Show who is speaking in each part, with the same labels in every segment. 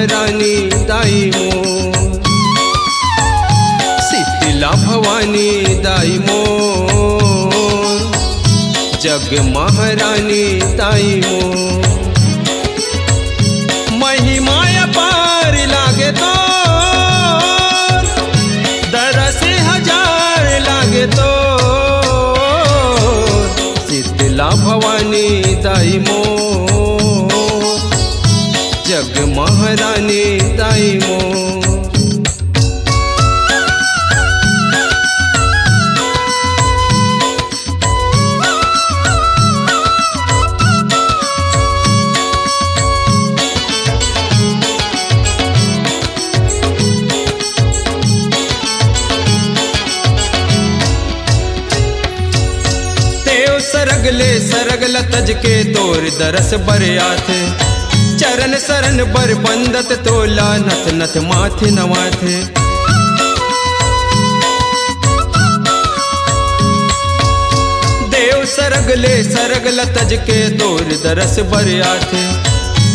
Speaker 1: महारानी दाई मोर, शीतला भवानी दाई मोर, जग महारानी दाई मोर। महिमाया पार लागे तो दरस हजार लागे तो, शीतला भवानी दाई मोर, जग महारानी दाई मोर। सरगले सरगल तज के तोर दरस बरिया थे, चरण शरण बर बंदत तोला नथ नथ माथे नवाथे। देव सरगले सरगल तज के तोर दरस बरिया थे,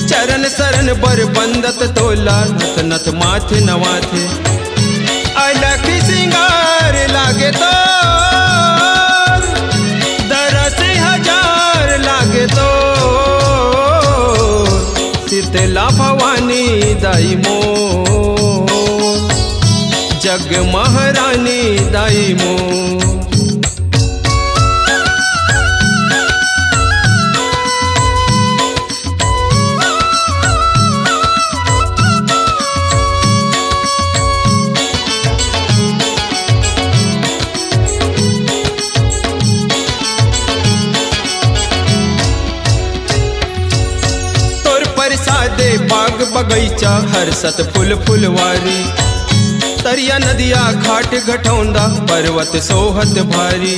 Speaker 1: चरण शरण बर बंदत तोला नथ नथ माथे नवाथे। अलख सिंगार लागे तो लागे तो, शीतला भवानी दाई मोर, जग महारानी दाई मोर। सादे बाग बगीचा हरसत फूल फुलवारी, तरिया नदिया घाट घटौंदा पर्वत सोहत भारी।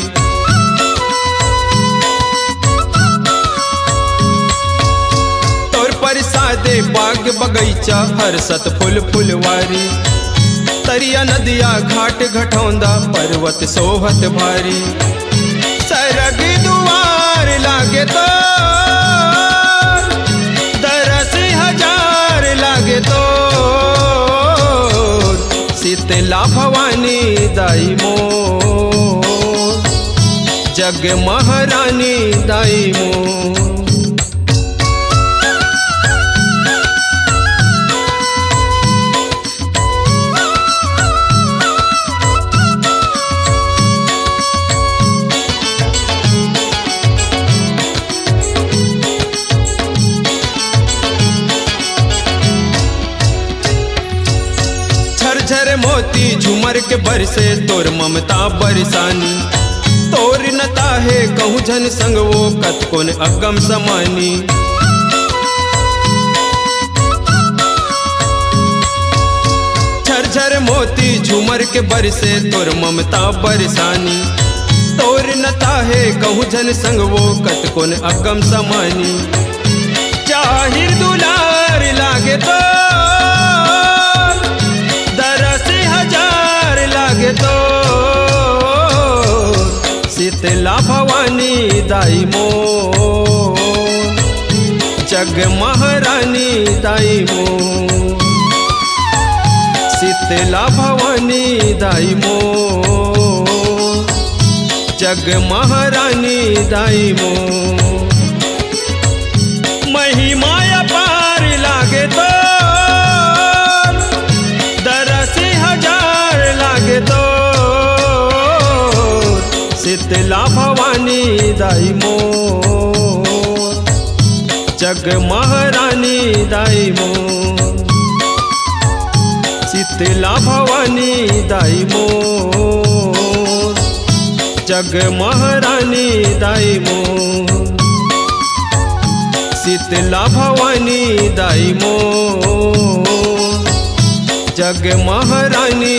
Speaker 1: तोर पर सादे बाग बगीचा हरसत फूल फुलवारी, तरिया नदिया घाट घटौंदा पर्वत सोहत भारी। सरग दुआर लागे तो लागे तो, शीतला भवानी दाई मोर, जग महारानी दाई मोर। झर मोती झुमर के बरसे तोर ममता बरसानी, तोर नता है कहूँ झन संग वो कत कोन अगम समानी। झर मोती झुमर के बरसे तोर ममता बरसानी, तोर नता है कहूँ झन संग वो कत कोन अगम समानी। जाहिर दुलार लागे तो लागे तो, शीतला भवानी दाई मोर, जग महारानी दाई मोर। शीतला भवानी दाई मोर, जग महारानी दाई मोर। महिमाया पार लागे तो लागे तो, शीतला भवानी दाई मोर, जग महारानी दाई मोर। शीतला भवानी दाई मोर, जग महारानी दाई मोर। शीतला भवानी दाई मोर, जग महारानी